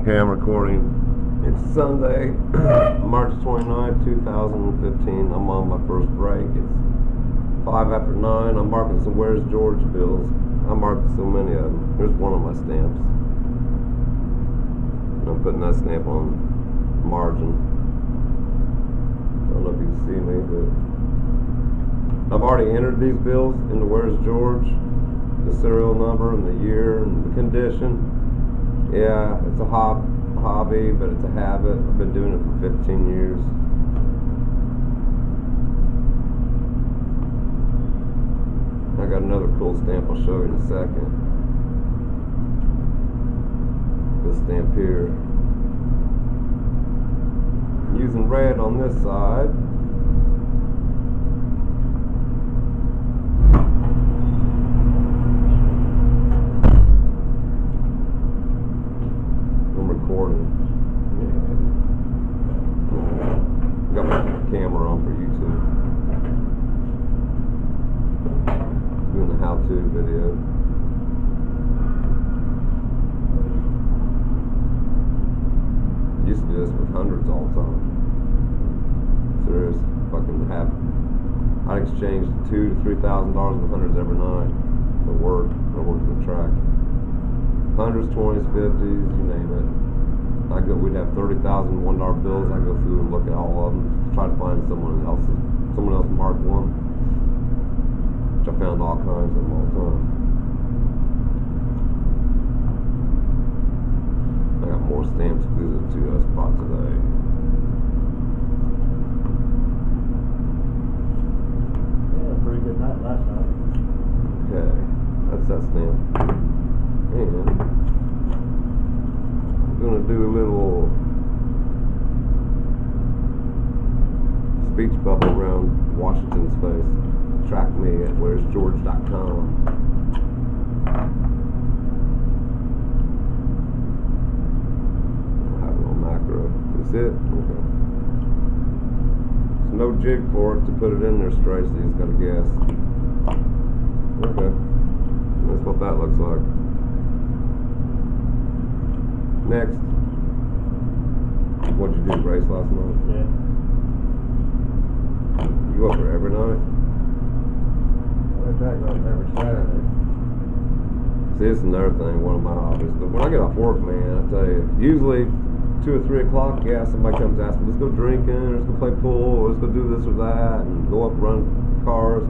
Okay, I'm recording. It's Sunday, March 29, 2015. I'm on my first break. It's 5 after 9. I'm marking some Where's George bills. I marked so many of them. Here's one of my stamps. I'm putting that stamp on margin. I don't know if you can see me, but I've already entered these bills into Where's George, the serial number and the year and the condition. Yeah, it's a hobby, but it's a habit. I've been doing it for 15 years. I got another cool stamp I'll show you in a second. This stamp here. Using red on this side. Got my camera on for YouTube. Doing a how-to video. Used to do this with hundreds all the time. Serious fucking habit. I'd exchange $2,000 to $3,000 in hundreds every night. I worked the track. Hundreds, 20s, 50s, you name it. We'd have 30,000 $1 bills. I go through and look at all of them, try to find someone else marked one. Which I found all kinds of them all the time. I got more stamps to do the 2 spot today. Yeah, pretty good night last night. Okay, that's that stamp. And gonna do a little speech bubble around Washington's face. Track me at where'sgeorge.com. I'll have it on macro. That's it? Okay. There's no jig for it to put it in there straight, so you just gotta guess. Okay. That's what that looks like. Next, what'd you do? Race last night? Yeah. You go up there every night? I track like every Saturday. See, this is another thing, one of my hobbies. But when I get off work, man, I tell you, usually 2 or 3 o'clock, yeah, somebody comes asking, let's go drinking, or let's go play pool, or let's go do this or that, and go up and run cars.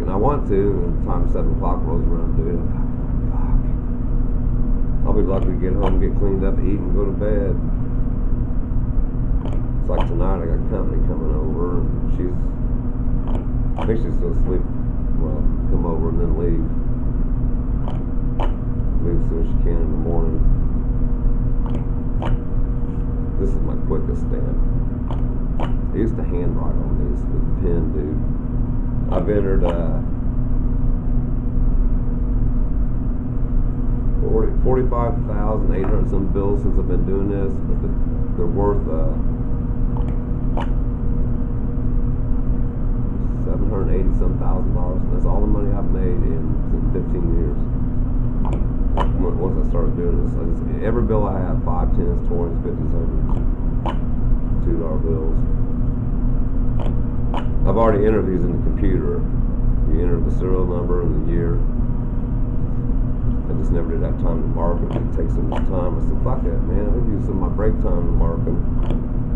And I want to, and time 7 o'clock rolls around, dude. I'll be lucky to get home, get cleaned up, eat, and go to bed. It's like tonight, I got company coming over, and I think she's gonna sleep, well, come over and then leave. Leave as soon as she can in the morning. This is my quickest stamp. I used to handwrite on these with a pen, dude. I've entered, 45,800 some bills since I've been doing this, but they're worth $780 some thousand. That's all the money I've made in 15 years. Once I started doing this, every bill I have, 5, 10s, 20s, 50s, 100s, $2 bills. I've already entered these in the computer. You enter the serial number and the year. I just never did have time to mark them. It takes so much time. I said, fuck it, man. I'd use some of my break time to mark them.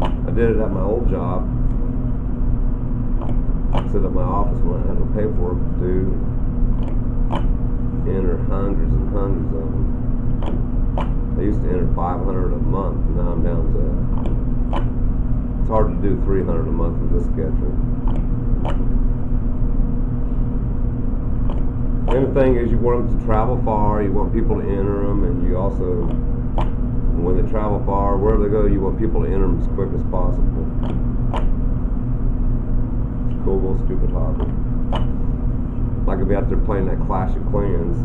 I did it at my old job. I sit at my office when I had no paperwork to do. Enter hundreds and hundreds of them. I used to enter 500 a month. Now I'm down to... It's hard to do 300 a month with this schedule. And the thing is, you want them to travel far, you want people to enter them, and you also, when they travel far, wherever they go, you want people to enter them as quick as possible. It's a cool little stupid hobby. I could be out there playing that Clash of Clans.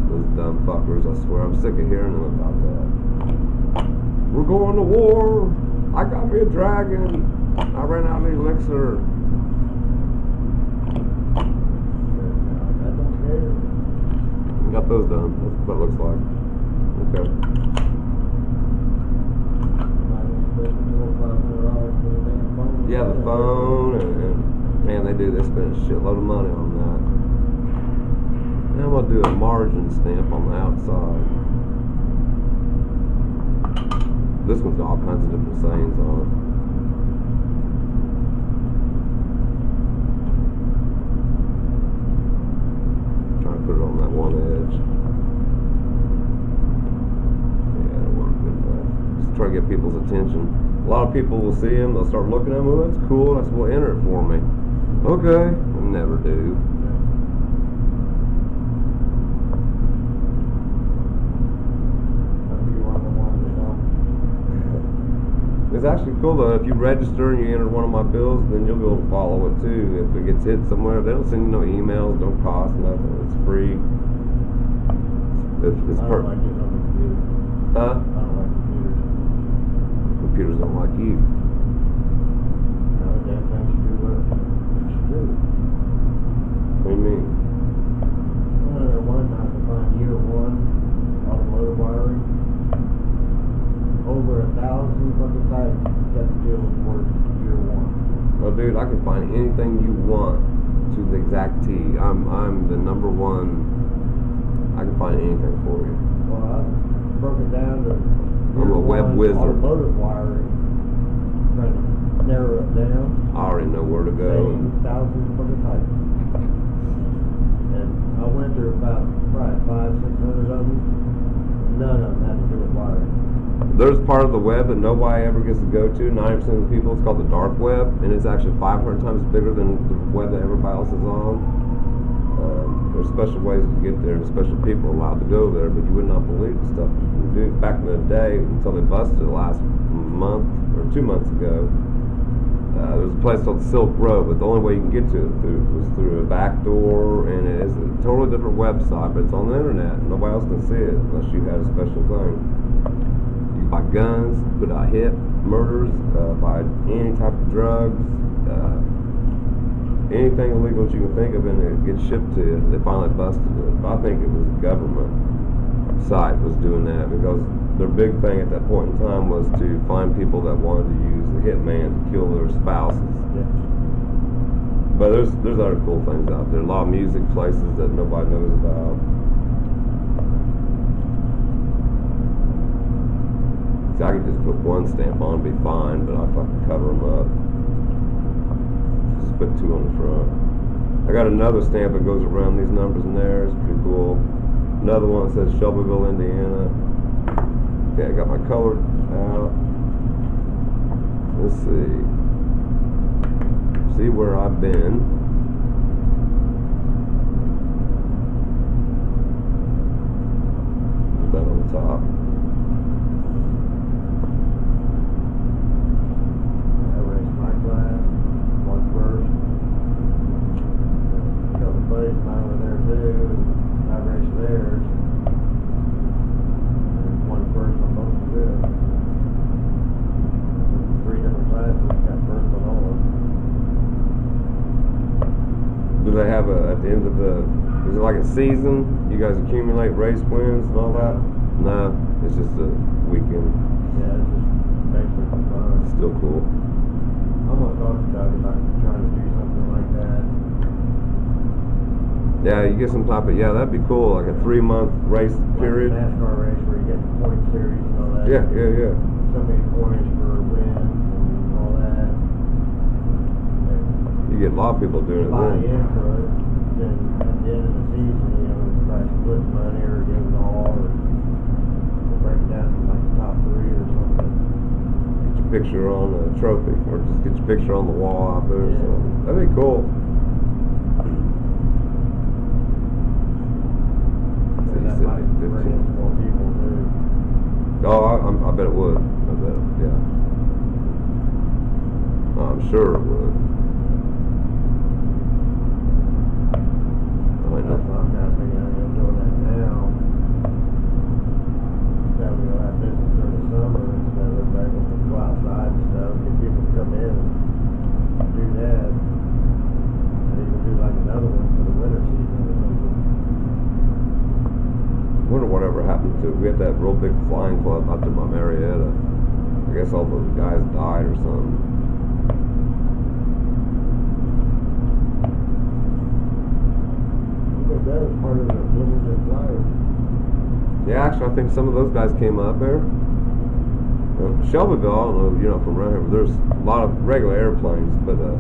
Those dumb fuckers, I swear, I'm sick of hearing them about that. We're going to war, I got me a dragon, I ran out of elixir. Got those done. That's what it looks like. Okay. Yeah, the phone, and man, they spend a shitload of money on that. And I'm gonna do a margin stamp on the outside. This one's got all kinds of different sayings on it. Trying to put it on that one edge. Yeah, it'll work good enough. Just try to get people's attention. A lot of people will see them, they'll start looking at them, oh, that's cool, I said, well, enter it for me. Okay, I never do. It's actually cool though, if you register and you enter one of my bills, then you'll be able to follow it too. If it gets hit somewhere, they don't send you no emails, don't cost nothing, it's free. It's I don't like it on the computer. Huh? I don't like computers. Computers don't like you. No, damn thing should do what it should do. What do you mean? One time to find year one automotive wiring. Over 1,000 fucking sites got to deal with work year one. Well, dude, I can find anything you want to the exact T. I'm the number one. I can find anything for you. Well, I broke it down to I'm a web wizard. Automotive wiring, trying to narrow it down. I already know where to go. 1,000 fucking sites. And I went through about probably 500-600 of them. None of them had to do with wiring. There's part of the web that nobody ever gets to go to. 90% of the people, it's called the dark web, and it's actually 500 times bigger than the web that everybody else is on. There's special ways to get there, and special people are allowed to go there, but you would not believe the stuff you can do. Back in the day, until they busted it last month or 2 months ago, there was a place called Silk Road, but the only way you can get to it was through a back door, and it is a totally different website, but it's on the internet. Nobody else can see it unless you had a special thing. You can buy guns, put out hit murders, buy any type of drugs, anything illegal that you can think of, and it gets shipped to you. They finally busted it. But I think it was a government site was doing that, because their big thing at that point in time was to find people that wanted to use the hitman to kill their spouses. Yeah. But there's other cool things out there. A lot of music places that nobody knows about. See, I could just put one stamp on and be fine, but I'd fucking cover them up. Just put two on the front. I got another stamp that goes around these numbers in there. It's pretty cool. Another one that says Shelbyville, Indiana. Okay, I got my color out. Let's see. See where I've been. Put that on the top. I raced my class, one first. A couple of buddies of mine were there too. I raced theirs. And one first on both of them. 3 different classes, got first on all of them. Do they have at the end of is it like a season? You guys accumulate race wins and all that? No, it's just a weekend. Yeah, it's just basically for fun. Still cool. I'm gonna talk to Doug about trying to do something like that. Yeah, you get some type of, yeah, that'd be cool, like a 3-month race period. Like a NASCAR race where you get the point series and all that. Yeah. So many points for wins and all that. You get a lot of people doing it Buy then. into it, then at the end of the season, you know, try to split the money or give it all, or break it down to like the top 3 or something. Get your picture on a trophy, or just get your picture on the wall out there. Yeah. So that'd be cool. And that might bring in some more people too. Oh, I bet it would. I bet, yeah. I'm sure it would. That's what I'm kind of thinking of doing that now. That way we'll have business during the summer instead of everybody going to go outside and stuff. Get people to come in and do that. And even do like another one for the winter season or something. I wonder whatever happened happened to it. We had that real big flying club out there by Marietta. I guess all those guys died or something. But that was part of the limited flyers. Yeah, actually, I think some of those guys came up there. Shelbyville, I don't know, from around here, but there's a lot of regular airplanes, but a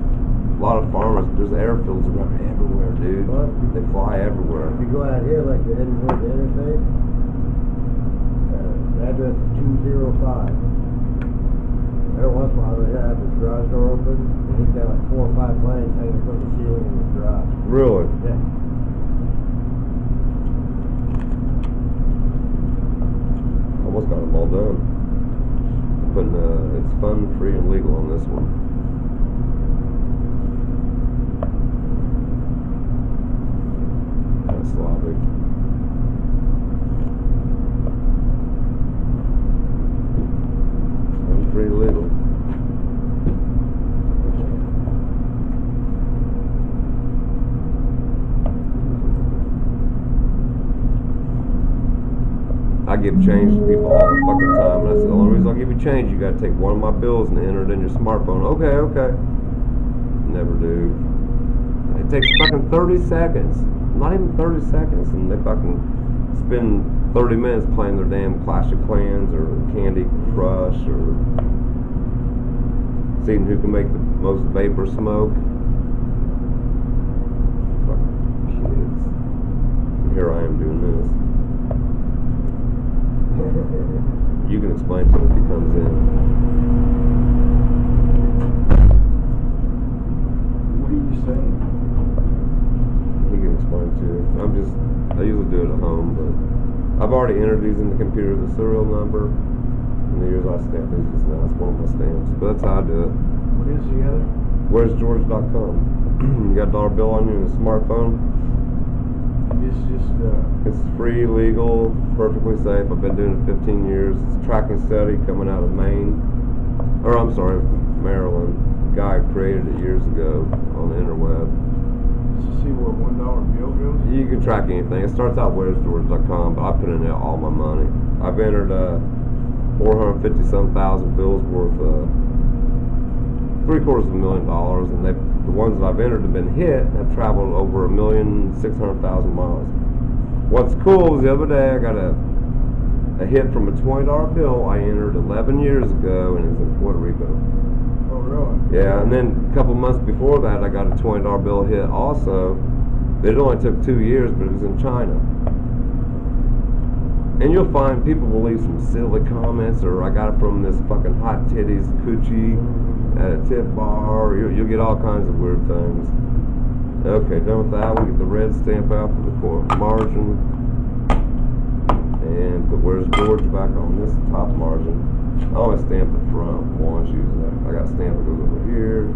lot of farmers, there's airfields around everywhere, dude. Well, they fly everywhere. If you go out here, like you're heading toward the interstate, the address is 205. Every once in a while, they have his garage door open, and he's got like 4 or 5 planes hanging from the ceiling in his garage. Really? Yeah. Almost got them all done. But it's fun, free, and legal on this one. Kind of sloppy. Fun, free, legal. I give change to people all the fucking time, and I said, the only reason I'll give you change, you gotta take one of my bills and enter it in your smartphone. Okay. Never do. It takes fucking 30 seconds. Not even 30 seconds, and they fucking spend 30 minutes playing their damn Clash of Clans or Candy Crush or seeing who can make the most vapor smoke. Fucking kids. And here I am doing this. You can explain to him if he comes in. What are you saying? He can explain to you. I usually do it at home, but I've already entered these in the computer, the serial number, and the years I stamped these just now. It's one of my stamps, but that's how I do it. What is the other? Where'sgeorge.com. You got a dollar bill on you in a smartphone? It's just, It's free, legal, perfectly safe. I've been doing it 15 years. It's a tracking study coming out of Maryland. A guy created it years ago on the interweb. to see where $1 bill goes? You can track anything. It starts out where'sgeorge.com, but I put in there all my money. I've entered 450-some thousand bills worth $750,000, and the ones that I've entered have been hit have traveled over 1,600,000 miles. What's cool is the other day I got a hit from a $20 bill I entered 11 years ago, and it was in Puerto Rico. Oh, really? Yeah, and then a couple months before that I got a $20 bill hit also. It only took 2 years, but it was in China. And you'll find people will leave some silly comments, or I got it from this fucking hot titties coochie at a tip bar. You'll get all kinds of weird things. Okay, done with that. We get the red stamp out for the margin. And put Where's George back on this top margin. I always stamp the front once usually. I got a stamp that goes over here.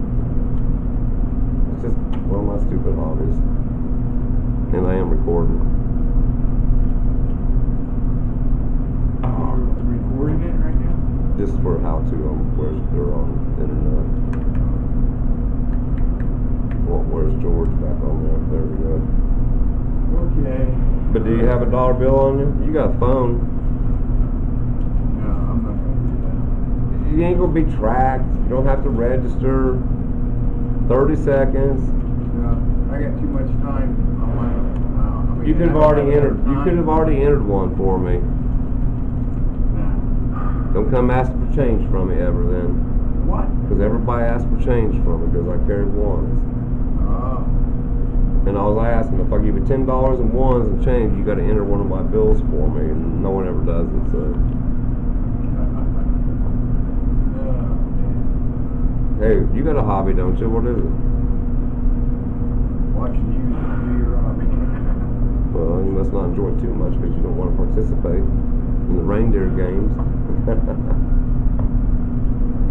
It's just one of my stupid hobbies. And I am recording. Recording it right now? Just for how to they're on the internet. Well, Where's George back on there? There we go. Okay. But do you have a dollar bill on you? You got a phone. No, I'm not going to do that. You ain't gonna be tracked. You don't have to register. 30 seconds. No, I got too much time on my. You could have already entered. You could have already entered one for me. Nah. Don't come ask for change from me ever then. What? Because everybody asks for change from me because I carry ones. Oh. And I was asking, if I give you $10 in ones and change, you got to enter one of my bills for me, and no one ever does it. So, hey, you got a hobby, don't you? What is it? Watching you do your hobby. Well, you must not enjoy it too much because you don't want to participate in the reindeer games.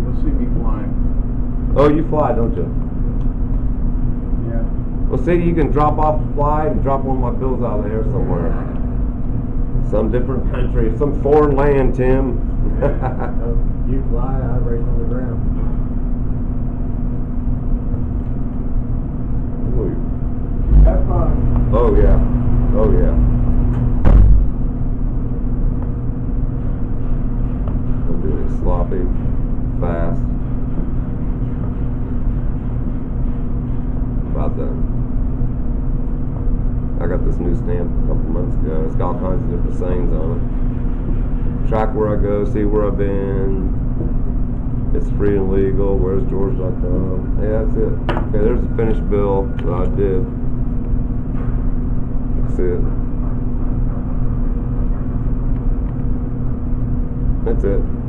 You'll see me flying. Oh, you fly, don't you? Yeah. Well, see, you can drop off a fly and drop one of my bills out of there somewhere. Some different country, some foreign land, Tim. You fly, I race on the ground. Have fun. Oh, yeah. Oh, yeah. sloppy, fast. About done. I got this new stamp a couple months ago. It's got all kinds of different sayings on it. Track where I go, see where I've been. It's free and legal. Where's George.com? Yeah, that's it. Okay, there's the finished bill that I did. That's it. That's it.